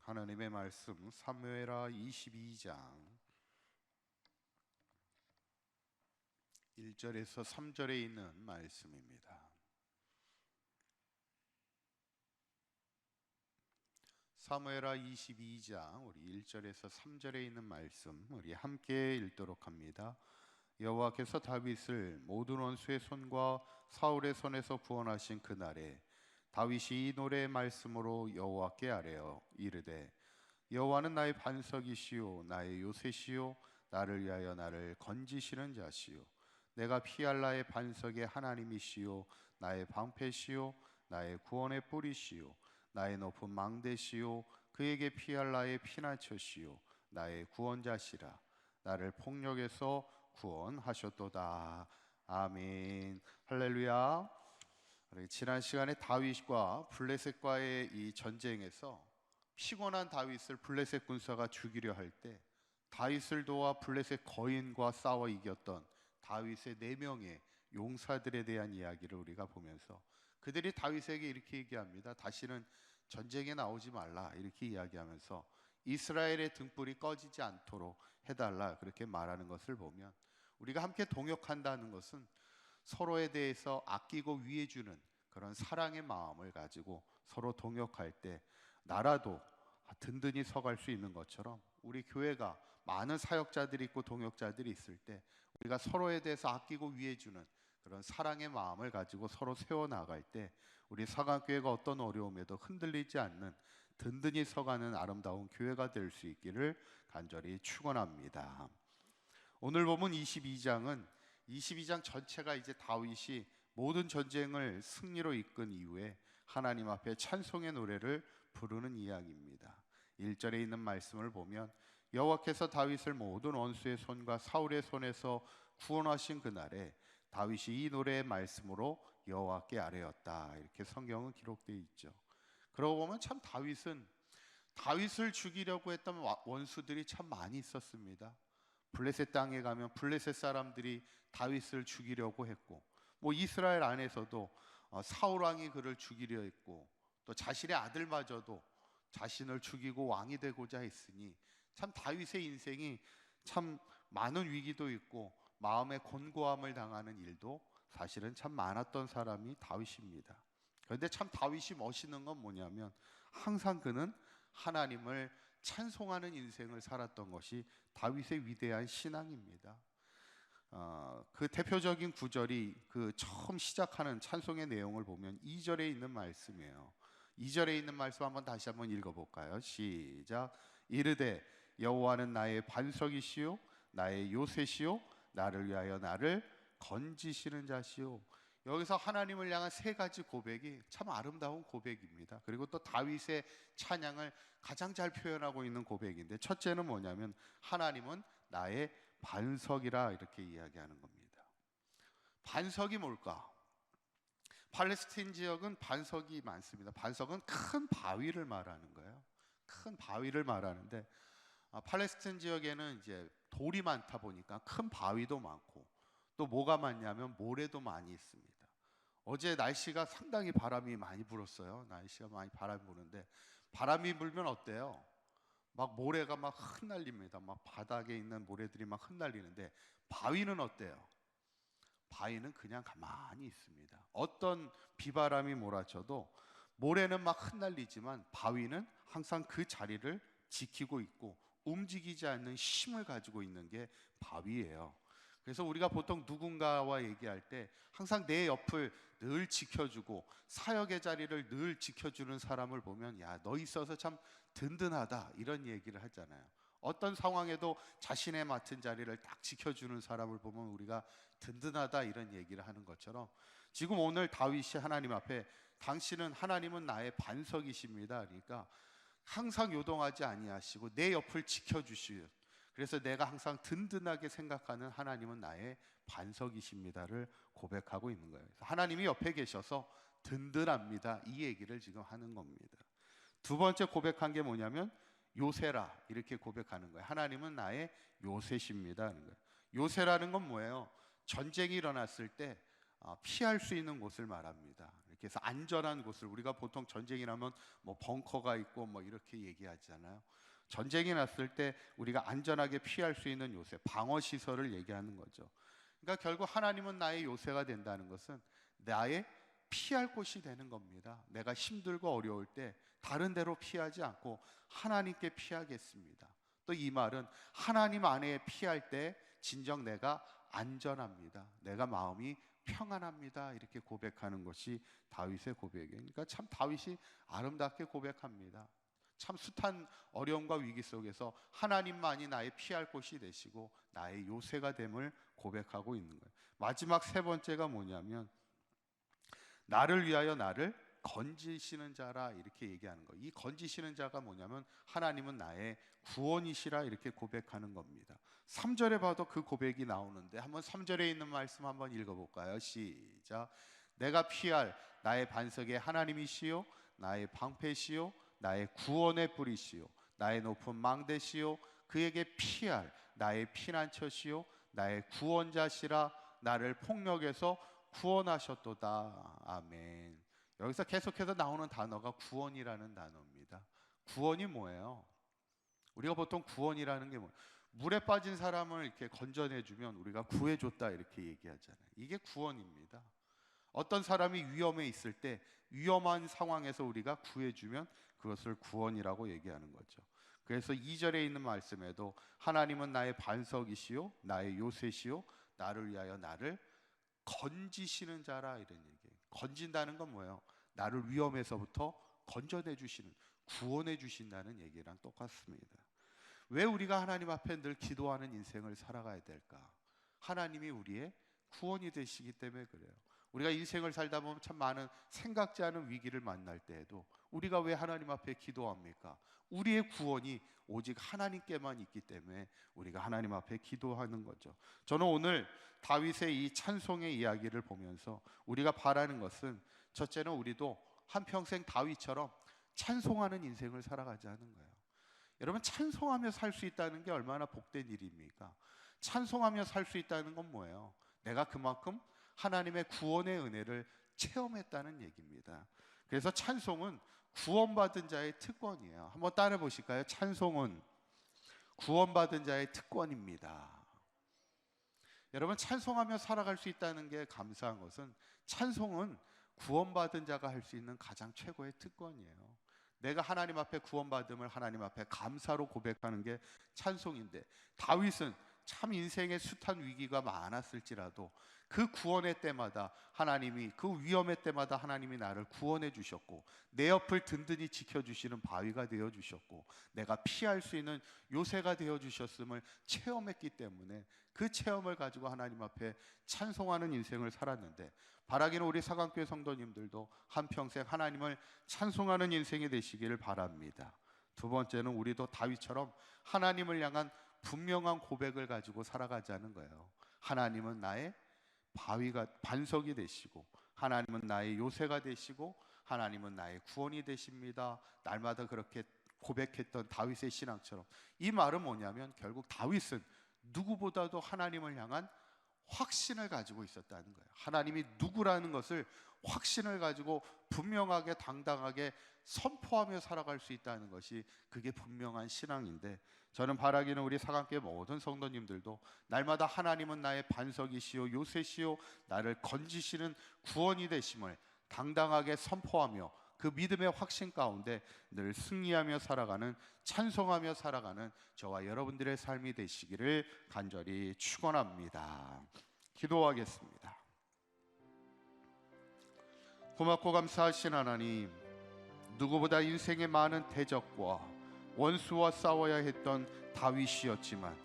하나님의 말씀 사무엘하 22장 1절에서 3절에 있는 말씀입니다. 사무엘하 22장 우리 1절에서 3절에 있는 말씀 우리 함께 읽도록 합니다. 여호와께서 다윗을 모든 원수의 손과 사울의 손에서 구원하신 그날에 다윗이 이 노래의 말씀으로 여호와께 아뢰어 이르되 여호와는 나의 반석이시요 나의 요새시요 나를 위하여 나를 건지시는 자시요 내가 피할 나의 반석의 하나님이시요 나의 방패시요 나의 구원의 뿌리시요 나의 높은 망대시요 그에게 피할 나의 피난처시요 나의 구원자시라 나를 폭력에서 구원하셨도다. 아멘. 할렐루야. 지난 시간에 다윗과 블레셋과의 이 전쟁에서 피곤한 다윗을 블레셋 군사가 죽이려 할 때 다윗을 도와 블레셋 거인과 싸워 이겼던 다윗의 4명의 용사들에 대한 이야기를 우리가 보면서 그들이 다윗에게 이렇게 얘기합니다. 다시는 전쟁에 나오지 말라 이렇게 이야기하면서 이스라엘의 등불이 꺼지지 않도록 해달라 그렇게 말하는 것을 보면 우리가 함께 동역한다는 것은 서로에 대해서 아끼고 위해주는 그런 사랑의 마음을 가지고 서로 동역할 때 나라도 든든히 서갈 수 있는 것처럼 우리 교회가 많은 사역자들이 있고 동역자들이 있을 때 우리가 서로에 대해서 아끼고 위해주는 그런 사랑의 마음을 가지고 서로 세워나갈 때 우리 사강교회가 어떤 어려움에도 흔들리지 않는 든든히 서가는 아름다운 교회가 될 수 있기를 간절히 축원합니다. 오늘 보면 22장 전체가 이제 다윗이 모든 전쟁을 승리로 이끈 이후에 하나님 앞에 찬송의 노래를 부르는 이야기입니다. 1절에 있는 말씀을 보면 여호와께서 다윗을 모든 원수의 손과 사울의 손에서 구원하신 그날에 다윗이 이 노래의 말씀으로 여호와께 아뢰었다 이렇게 성경은 기록되어 있죠. 그러고 보면 참 다윗을 죽이려고 했던 원수들이 참 많이 있었습니다. 블레셋 땅에 가면 블레셋 사람들이 다윗을 죽이려고 했고 뭐 이스라엘 안에서도 사울 왕이 그를 죽이려 했고 또 자신의 아들마저도 자신을 죽이고 왕이 되고자 했으니 참 다윗의 인생이 참 많은 위기도 있고 마음의 곤고함을 당하는 일도 사실은 참 많았던 사람이 다윗입니다. 그런데 참 다윗이 멋있는 건 뭐냐면 항상 그는 하나님을 찬송하는 인생을 살았던 것이 다윗의 위대한 신앙입니다. 그 대표적인 구절이 그 처음 시작하는 찬송의 내용을 보면 2절에 있는 말씀이에요. 2절에 있는 말씀 다시 한번 읽어볼까요? 시작. 이르되 여호와는 나의 반석이시요 나의 요새시요 나를 위하여 나를 건지시는 자시요. 여기서 하나님을 향한 3가지 고백이 참 아름다운 고백입니다. 그리고 또 다윗의 찬양을 가장 잘 표현하고 있는 고백인데 첫째는 뭐냐면 하나님은 나의 반석이라 이렇게 이야기하는 겁니다. 반석이 뭘까? 팔레스타인 지역은 반석이 많습니다. 반석은 큰 바위를 말하는 거예요. 큰 바위를 말하는데 팔레스타인 지역에는 이제 돌이 많다 보니까 큰 바위도 많고 또 뭐가 많냐면 모래도 많이 있습니다. 어제 날씨가 상당히 바람이 많이 불었어요. 날씨가 많이 바람이 부는데 바람이 불면 어때요? 막 모래가 막 흩날립니다. 막 바닥에 있는 모래들이 막 흩날리는데 바위는 어때요? 바위는 그냥 가만히 있습니다. 어떤 비바람이 몰아쳐도 모래는 막 흩날리지만 바위는 항상 그 자리를 지키고 있고 움직이지 않는 힘을 가지고 있는 게 바위예요. 그래서 우리가 보통 누군가와 얘기할 때 항상 내 옆을 늘 지켜주고 사역의 자리를 늘 지켜주는 사람을 보면 야, 너 있어서 참 든든하다 이런 얘기를 하잖아요. 어떤 상황에도 자신의 맡은 자리를 딱 지켜주는 사람을 보면 우리가 든든하다 이런 얘기를 하는 것처럼 지금 오늘 다윗이 하나님 앞에 당신은 하나님은 나의 반석이십니다. 그러니까 항상 요동하지 아니하시고 내 옆을 지켜주시는, 그래서 내가 항상 든든하게 생각하는 하나님은 나의 반석이십니다를 고백하고 있는 거예요. 하나님이 옆에 계셔서 든든합니다 이 얘기를 지금 하는 겁니다. 두 번째 고백한 게 뭐냐면 요새라 이렇게 고백하는 거예요. 하나님은 나의 요새십니다 하는 거예요. 요새라는 건 뭐예요? 전쟁이 일어났을 때 피할 수 있는 곳을 말합니다. 이렇게 해서 안전한 곳을, 우리가 보통 전쟁이 나면 뭐 벙커가 있고 뭐 이렇게 얘기하잖아요. 전쟁이 났을 때 우리가 안전하게 피할 수 있는 요새, 방어 시설을 얘기하는 거죠. 그러니까 결국 하나님은 나의 요새가 된다는 것은 나의 피할 곳이 되는 겁니다. 내가 힘들고 어려울 때 다른 데로 피하지 않고 하나님께 피하겠습니다. 또 이 말은 하나님 안에 피할 때 진정 내가 안전합니다. 내가 마음이 평안합니다. 이렇게 고백하는 것이 다윗의 고백이에요. 그러니까 참 다윗이 아름답게 고백합니다. 참 숱한 어려움과 위기 속에서 하나님만이 나의 피할 곳이 되시고 나의 요새가 됨을 고백하고 있는 거예요. 마지막 세 번째가 뭐냐면 나를 위하여 나를 건지시는 자라, 이렇게 얘기하는 거예요. 이 건지시는 자가 뭐냐면 하나님은 나의 구원이시라, 이렇게 고백하는 겁니다. 3절에 봐도 그 고백이 나오는데 한번 3절에 있는 말씀 한번 읽어볼까요? 시작. 내가 피할 나의 반석의 하나님이시요 나의 방패시요 나의 구원의 뿌리시요 나의 높은 망대시요 그에게 피할 나의 피난처시요 나의 구원자시라, 나를 폭력에서 구원하셨도다. 아멘. 여기서 계속해서 나오는 단어가 구원이라는 단어입니다. 구원이 뭐예요? 우리가 보통 구원이라는 게 뭐예요? 물에 빠진 사람을 이렇게 건져내주면 우리가 구해줬다 이렇게 얘기하잖아요. 이게 구원입니다. 어떤 사람이 위험에 있을 때 위험한 상황에서 우리가 구해주면 그것을 구원이라고 얘기하는 거죠. 그래서 2절에 있는 말씀에도 하나님은 나의 반석이시요 나의 요새시요 나를 위하여 나를 건지시는 자라, 이런 얘기예요. 건진다는 건 뭐예요? 나를 위험에서부터 건져내 주시는, 구원해 주신다는 얘기랑 똑같습니다. 왜 우리가 하나님 앞에 늘 기도하는 인생을 살아가야 될까? 하나님이 우리의 구원이 되시기 때문에 그래요. 우리가 인생을 살다 보면 참 많은 생각지 않은 위기를 만날 때에도 우리가 왜 하나님 앞에 기도합니까? 우리의 구원이 오직 하나님께만 있기 때문에 우리가 하나님 앞에 기도하는 거죠. 저는 오늘 다윗의 이 찬송의 이야기를 보면서 우리가 바라는 것은, 첫째는 우리도 한평생 다윗처럼 찬송하는 인생을 살아가자는 거예요. 여러분, 찬송하며 살 수 있다는 게 얼마나 복된 일입니까? 찬송하며 살 수 있다는 건 뭐예요? 내가 그만큼 하나님의 구원의 은혜를 체험했다는 얘기입니다. 그래서 찬송은 구원받은 자의 특권이에요. 한번 따라 보실까요? 찬송은 구원받은 자의 특권입니다. 여러분, 찬송하며 살아갈 수 있다는 게 감사한 것은, 찬송은 구원받은 자가 할 수 있는 가장 최고의 특권이에요. 내가 하나님 앞에 구원받음을 하나님 앞에 감사로 고백하는 게 찬송인데, 다윗은 참 인생의 숱한 위기가 많았을지라도 그 구원의 때마다 하나님이, 그 위험의 때마다 하나님이 나를 구원해 주셨고 내 옆을 든든히 지켜주시는 바위가 되어주셨고 내가 피할 수 있는 요새가 되어주셨음을 체험했기 때문에 그 체험을 가지고 하나님 앞에 찬송하는 인생을 살았는데, 바라기는 우리 사강교회 성도님들도 한평생 하나님을 찬송하는 인생이 되시기를 바랍니다. 두 번째는 우리도 다윗처럼 하나님을 향한 분명한 고백을 가지고 살아가자는 거예요. 하나님은 나의 바위가, 반석이 되시고 하나님은 나의 요새가 되시고 하나님은 나의 구원이 되십니다. 날마다 그렇게 고백했던 다윗의 신앙처럼. 이 말은 뭐냐면 결국 다윗은 누구보다도 하나님을 향한 확신을 가지고 있었다는 거예요. 하나님이 누구라는 것을 확신을 가지고 분명하게 당당하게 선포하며 살아갈 수 있다는 것이, 그게 분명한 신앙인데, 저는 바라기는 우리 사강교회 모든 성도님들도 날마다 하나님은 나의 반석이시요 요새시요 나를 건지시는 구원이 되심을 당당하게 선포하며 그 믿음의 확신 가운데 늘 승리하며 살아가는, 찬송하며 살아가는 저와 여러분들의 삶이 되시기를 간절히 축원합니다. 기도하겠습니다. 고맙고 감사하신 하나님, 누구보다 인생의 많은 대적과 원수와 싸워야 했던 다윗이었지만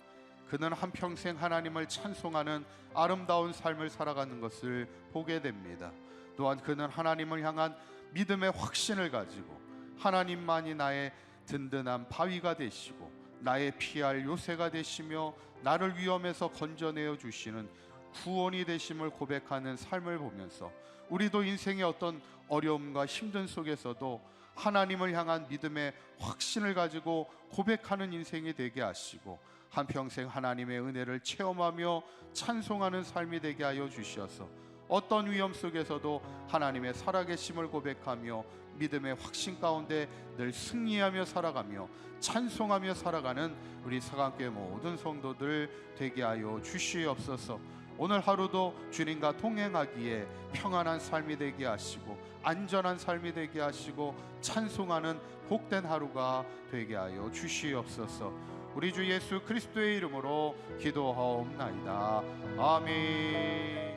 그는 한평생 하나님을 찬송하는 아름다운 삶을 살아가는 것을 보게 됩니다. 또한 그는 하나님을 향한 믿음의 확신을 가지고 하나님만이 나의 든든한 바위가 되시고 나의 피할 요새가 되시며 나를 위험에서 건져내어 주시는 구원이 되심을 고백하는 삶을 보면서 우리도 인생의 어떤 어려움과 힘든 속에서도 하나님을 향한 믿음의 확신을 가지고 고백하는 인생이 되게 하시고 한평생 하나님의 은혜를 체험하며 찬송하는 삶이 되게 하여 주셔서 어떤 위험 속에서도 하나님의 살아계심을 고백하며 믿음의 확신 가운데 늘 승리하며 살아가며 찬송하며 살아가는 우리 사강교회 모든 성도들 되게 하여 주시옵소서. 오늘 하루도 주님과 동행하기에 평안한 삶이 되게 하시고 안전한 삶이 되게 하시고 찬송하는 복된 하루가 되게 하여 주시옵소서. 우리 주 예수 그리스도의 이름으로 기도하옵나이다. 아멘.